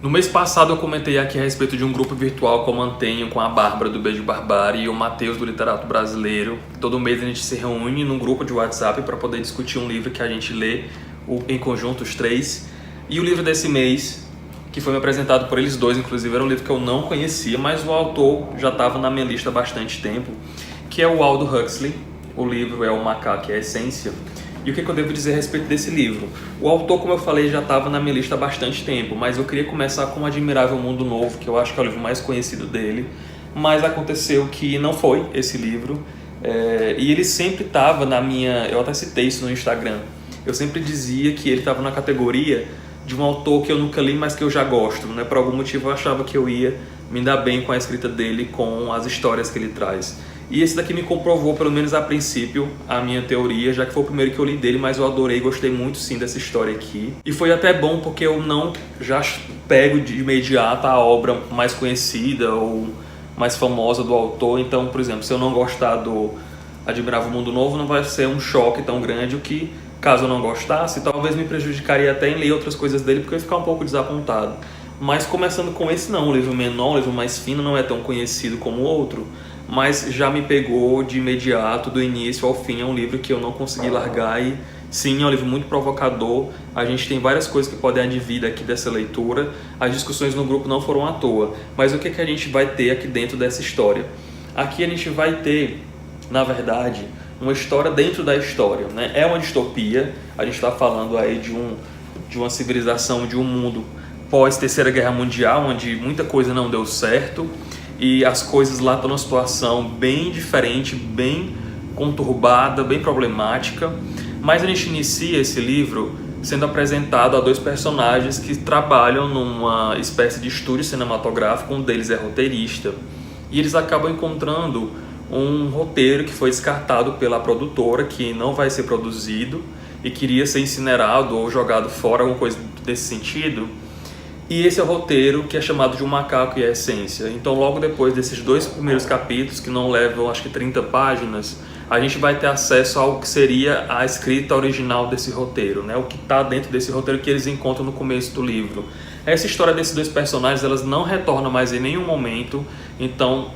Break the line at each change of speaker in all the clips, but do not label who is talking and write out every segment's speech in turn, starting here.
No mês passado eu comentei aqui a respeito de um grupo virtual que eu mantenho com a Bárbara do Beijo Barbárie e o Matheus do Literato Brasileiro. Todo mês a gente se reúne num grupo de WhatsApp para poder discutir um livro que a gente lê em conjunto, os três. E o livro desse mês, que foi me apresentado por eles dois, inclusive, era um livro que eu não conhecia, mas o autor já estava na minha lista há bastante tempo, que é o Aldous Huxley. O livro é O Macaco e a Essência. E o que eu devo dizer a respeito desse livro? O autor, como eu falei, já estava na minha lista há bastante tempo, mas eu queria começar com O Admirável Mundo Novo, que eu acho que é o livro mais conhecido dele, mas aconteceu que não foi esse livro, e ele sempre estava na minha... Eu até citei isso no Instagram. Eu sempre dizia que ele estava na categoria de um autor que eu nunca li, mas que eu já gosto, né? Por algum motivo eu achava que eu ia me dar bem com a escrita dele, com as histórias que ele traz. E esse daqui me comprovou, pelo menos a princípio, a minha teoria, já que foi o primeiro que eu li dele, mas eu adorei, gostei muito sim dessa história aqui. E foi até bom porque eu não já pego de imediato a obra mais conhecida ou mais famosa do autor. Então, por exemplo, se eu não gostar do Admirável Mundo Novo, não vai ser um choque tão grande, o que, caso eu não gostasse, talvez me prejudicaria até em ler outras coisas dele, porque eu ia ficar um pouco desapontado. Mas começando com esse não, um livro menor, um livro mais fino, não é tão conhecido como o outro, mas já me pegou de imediato, do início ao fim. É um livro que eu não consegui largar e sim, é um livro muito provocador. A gente tem várias coisas que podem advir daqui dessa leitura. As discussões no grupo não foram à toa, mas o que a gente vai ter aqui dentro dessa história? Aqui a gente vai ter, na verdade, uma história dentro da história, né? É uma distopia, a gente está falando aí de uma civilização, de um mundo pós-Terceira Guerra Mundial, onde muita coisa não deu certo, e as coisas lá estão numa situação bem diferente, bem conturbada, bem problemática. Mas a gente inicia esse livro sendo apresentado a dois personagens que trabalham numa espécie de estúdio cinematográfico. Um deles é roteirista, e eles acabam encontrando um roteiro que foi descartado pela produtora, que não vai ser produzido e queria ser incinerado ou jogado fora, alguma coisa desse sentido. E esse é o roteiro que é chamado de O Macaco e a Essência. Então, logo depois desses dois primeiros capítulos, que não levam acho que 30 páginas, a gente vai ter acesso ao que seria a escrita original desse roteiro, né? O que está dentro desse roteiro que eles encontram no começo do livro. Essa história desses dois personagens, elas não retornam mais em nenhum momento. Então,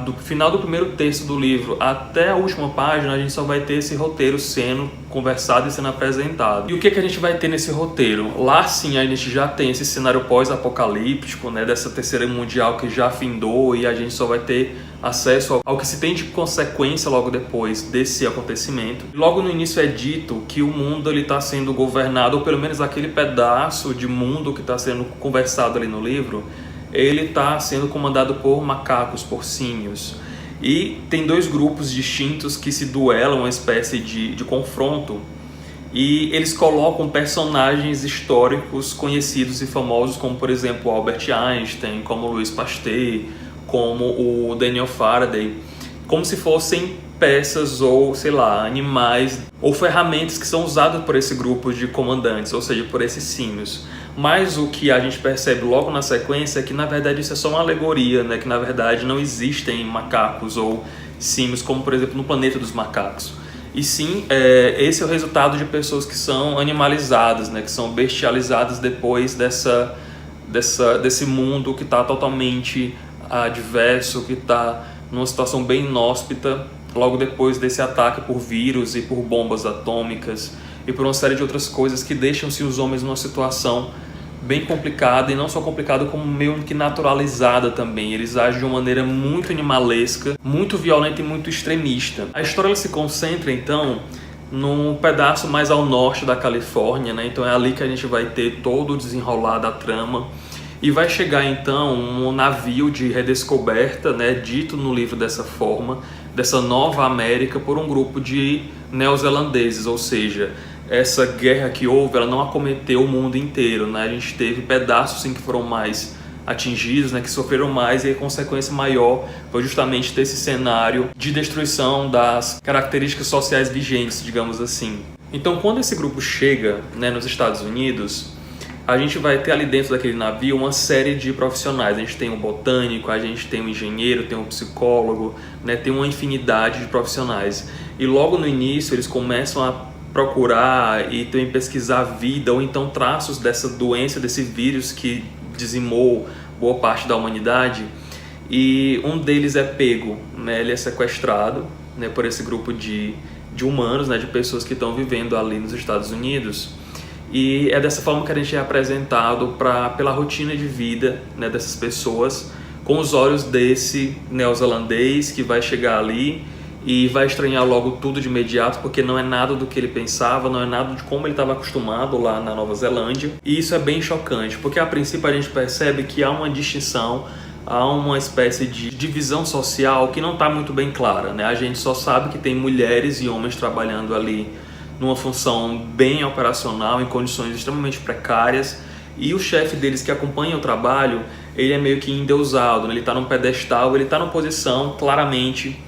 do final do primeiro terço do livro até a última página, a gente só vai ter esse roteiro sendo conversado e sendo apresentado. E o que a gente vai ter nesse roteiro? Lá sim a gente já tem esse cenário pós-apocalíptico, né, dessa Terceira Mundial que já findou, e a gente só vai ter acesso ao que se tem de consequência logo depois desse acontecimento. Logo no início é dito que o mundo está sendo governado, ou pelo menos aquele pedaço de mundo que está sendo conversado ali no livro, ele está sendo comandado por macacos, porcinhos. E tem dois grupos distintos que se duelam, uma espécie de confronto. E eles colocam personagens históricos conhecidos e famosos, como por exemplo Albert Einstein, como Louis Pasteur, como o Daniel Faraday, como se fossem peças ou, sei lá, animais ou ferramentas que são usadas por esse grupo de comandantes, ou seja, por esses símios. Mas o que a gente percebe logo na sequência é que na verdade isso é só uma alegoria, né? Que na verdade não existem macacos ou símios como por exemplo no Planeta dos Macacos. E sim, esse é o resultado de pessoas que são animalizadas, né? Que são bestializadas depois desse mundo que está totalmente adverso, que está numa situação bem inóspita, logo depois desse ataque por vírus e por bombas atômicas e por uma série de outras coisas que deixam-se os homens numa situação bem complicada, e não só complicada, como meio que naturalizada também. Eles agem de uma maneira muito animalesca, muito violenta e muito extremista. A história ela se concentra então num pedaço mais ao norte da Califórnia, né? Então é ali que a gente vai ter todo o desenrolar da trama. E vai chegar então um navio de redescoberta, né, dito no livro dessa forma, dessa nova América por um grupo de neozelandeses, ou seja, essa guerra que houve, ela não acometeu o mundo inteiro, né? A gente teve pedaços sim que foram mais atingidos, né, que sofreram mais, e a consequência maior foi justamente ter esse cenário de destruição das características sociais vigentes, digamos assim. Então, quando esse grupo chega, né, nos Estados Unidos, a gente vai ter ali dentro daquele navio uma série de profissionais. A gente tem um botânico, a gente tem um engenheiro, tem um psicólogo, né? Tem uma infinidade de profissionais. E logo no início eles começam a procurar e também pesquisar a vida ou então traços dessa doença, desse vírus que dizimou boa parte da humanidade, e um deles é pego, né? Ele é sequestrado, né, por esse grupo de humanos, né, de pessoas que estão vivendo ali nos Estados Unidos, e é dessa forma que a gente é apresentado pela rotina de vida, né, dessas pessoas, com os olhos desse neozelandês que vai chegar ali e vai estranhar logo tudo de imediato, porque não é nada do que ele pensava, não é nada de como ele estava acostumado lá na Nova Zelândia. E isso é bem chocante, porque a princípio a gente percebe que há uma distinção, há uma espécie de divisão social que não está muito bem clara, né? A gente só sabe que tem mulheres e homens trabalhando ali numa função bem operacional, em condições extremamente precárias, e o chefe deles que acompanha o trabalho, ele é meio que endeusado, né? Ele está num pedestal, ele está numa posição claramente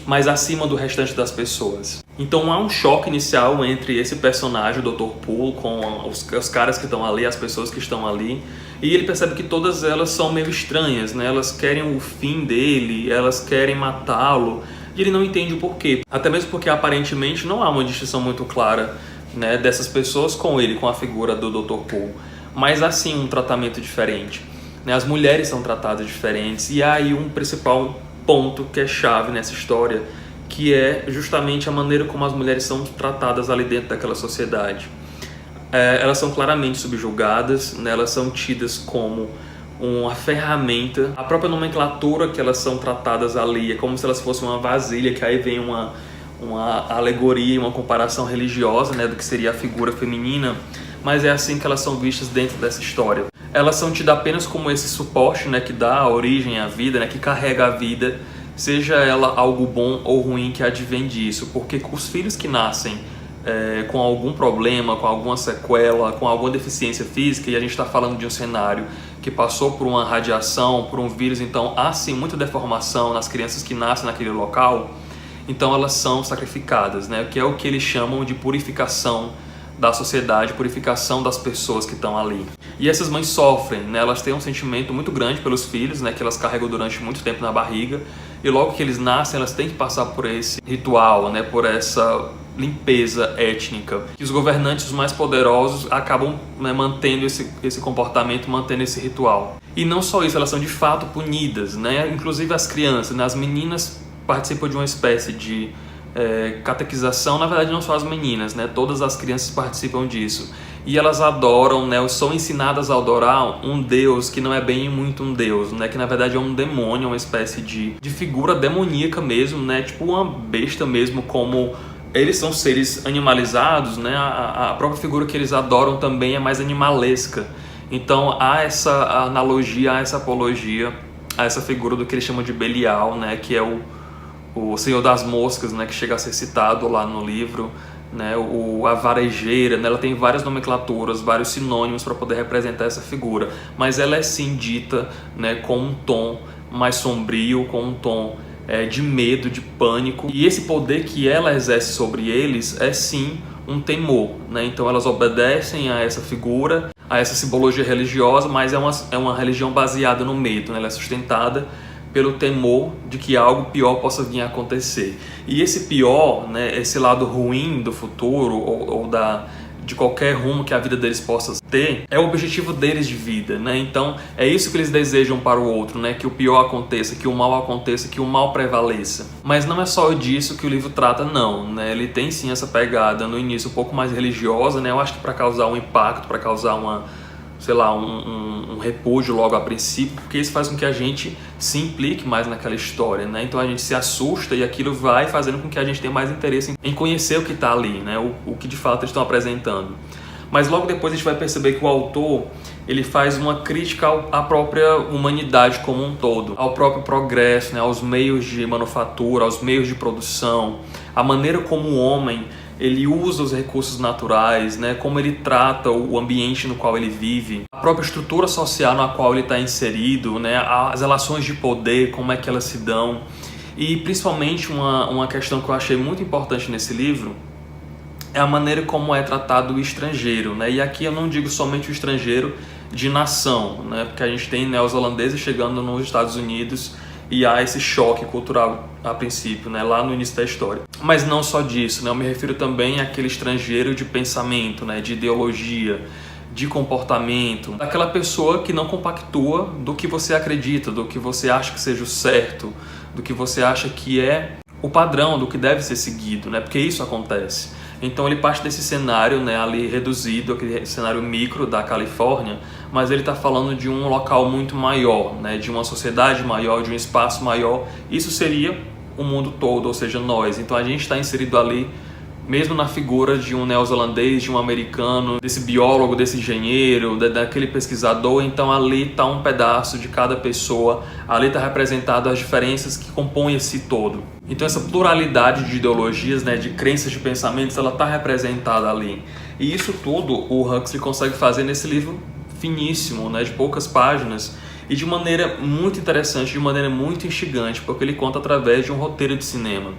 mais acima do restante das pessoas. Então há um choque inicial entre esse personagem, o Dr. Poole, com os caras que estão ali, as pessoas que estão ali, e ele percebe que todas elas são meio estranhas, né? Elas querem o fim dele, elas querem matá-lo, e ele não entende o porquê. Até mesmo porque aparentemente não há uma distinção muito clara, né, dessas pessoas com ele, com a figura do Dr. Poole, mas há sim um tratamento diferente, né? As mulheres são tratadas diferentes, e há aí um principal ponto que é chave nessa história, que é justamente a maneira como as mulheres são tratadas ali dentro daquela sociedade. Elas são claramente subjugadas, né? Elas são tidas como uma ferramenta. A própria nomenclatura que elas são tratadas ali é como se elas fossem uma vasilha, que aí vem uma alegoria, uma comparação religiosa, né, do que seria a figura feminina, mas é assim que elas são vistas dentro dessa história. Elas são tidas apenas como esse suporte, né, que dá a origem à vida, né, que carrega a vida, seja ela algo bom ou ruim que advém disso, porque os filhos que nascem com algum problema, com alguma sequela, com alguma deficiência física, e a gente está falando de um cenário que passou por uma radiação, por um vírus, então há sim muita deformação nas crianças que nascem naquele local, então elas são sacrificadas, né, que é o que eles chamam de purificação da sociedade, purificação das pessoas que estão ali. E essas mães sofrem, né? Elas têm um sentimento muito grande pelos filhos, né, que elas carregam durante muito tempo na barriga, e logo que eles nascem, elas têm que passar por esse ritual, né, por essa limpeza étnica. E os governantes, os mais poderosos, acabam, né, mantendo esse comportamento, mantendo esse ritual. E não só isso, elas são de fato punidas, né? Inclusive as crianças, né? As meninas participam de uma espécie de catequização, na verdade não só as meninas, né? Todas as crianças participam disso. E elas adoram, né? São ensinadas a adorar um Deus que não é bem muito um Deus, né? Que na verdade é um demônio, uma espécie de figura demoníaca mesmo, né? Tipo uma besta mesmo, como eles são seres animalizados, né? A própria figura que eles adoram também é mais animalesca. Então há essa analogia, há essa apologia a essa figura do que eles chamam de Belial, né? Que é o Senhor das Moscas, né, que chega a ser citado lá no livro, né, a varejeira, né, ela tem várias nomenclaturas, vários sinônimos para poder representar essa figura, mas ela é sim dita, né, com um tom mais sombrio, com um tom de medo, de pânico, e esse poder que ela exerce sobre eles é sim um temor, né? Então elas obedecem a essa figura, a essa simbologia religiosa, mas é uma religião baseada no medo, né? Ela é sustentada pelo temor de que algo pior possa vir a acontecer. E esse pior, né, esse lado ruim do futuro ou de qualquer rumo que a vida deles possa ter, é o objetivo deles de vida, né? Então é isso que eles desejam para o outro, né? Que o pior aconteça, que o mal aconteça, que o mal prevaleça. Mas não é só disso que o livro trata, não, né? Ele tem sim essa pegada no início um pouco mais religiosa, né? Eu acho que para causar um impacto, para causar um repúdio logo a princípio, porque isso faz com que a gente se implique mais naquela história, né? Então a gente se assusta e aquilo vai fazendo com que a gente tenha mais interesse em conhecer o que está ali, né? O que de fato eles estão apresentando. Mas logo depois a gente vai perceber que o autor, ele faz uma crítica à própria humanidade como um todo, ao próprio progresso, né? Aos meios de manufatura, aos meios de produção, a maneira como o homem ele usa os recursos naturais, né? Como ele trata o ambiente no qual ele vive, a própria estrutura social na qual ele está inserido, né? As relações de poder, como é que elas se dão. E principalmente uma questão que eu achei muito importante nesse livro é a maneira como é tratado o estrangeiro, né? E aqui eu não digo somente o estrangeiro de nação, né? Porque a gente tem neozelandeses chegando nos Estados Unidos e há esse choque cultural a princípio, né, lá no início da história. Mas não só disso, né, eu me refiro também àquele estrangeiro de pensamento, né, de ideologia, de comportamento, daquela pessoa que não compactua do que você acredita, do que você acha que seja o certo, do que você acha que é o padrão, do que deve ser seguido, né? Porque isso acontece. Então ele parte desse cenário, né, ali reduzido, aquele cenário micro da Califórnia, mas ele está falando de um local muito maior, né, de uma sociedade maior, de um espaço maior. Isso seria o mundo todo, ou seja, nós. Então a gente está inserido ali, mesmo na figura de um neozelandês, de um americano, desse biólogo, desse engenheiro, daquele pesquisador. Então ali está um pedaço de cada pessoa, ali está representado as diferenças que compõem esse todo. Então essa pluralidade de ideologias, né, de crenças, de pensamentos, ela está representada ali. E isso tudo o Huxley consegue fazer nesse livro finíssimo, né, de poucas páginas, e de maneira muito interessante, de maneira muito instigante, porque ele conta através de um roteiro de cinema.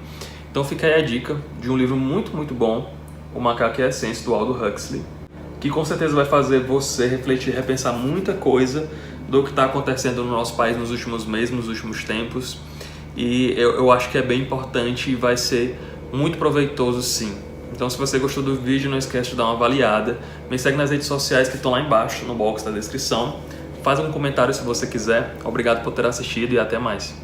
Então fica aí a dica de um livro muito, muito bom, O Macaco e a Essência, do Aldous Huxley, que com certeza vai fazer você refletir, repensar muita coisa do que está acontecendo no nosso país nos últimos meses, nos últimos tempos. E eu acho que é bem importante e vai ser muito proveitoso, sim. Então, se você gostou do vídeo, não esquece de dar uma avaliada. Me segue nas redes sociais que estão lá embaixo, no box da descrição. Faz um comentário se você quiser. Obrigado por ter assistido e até mais.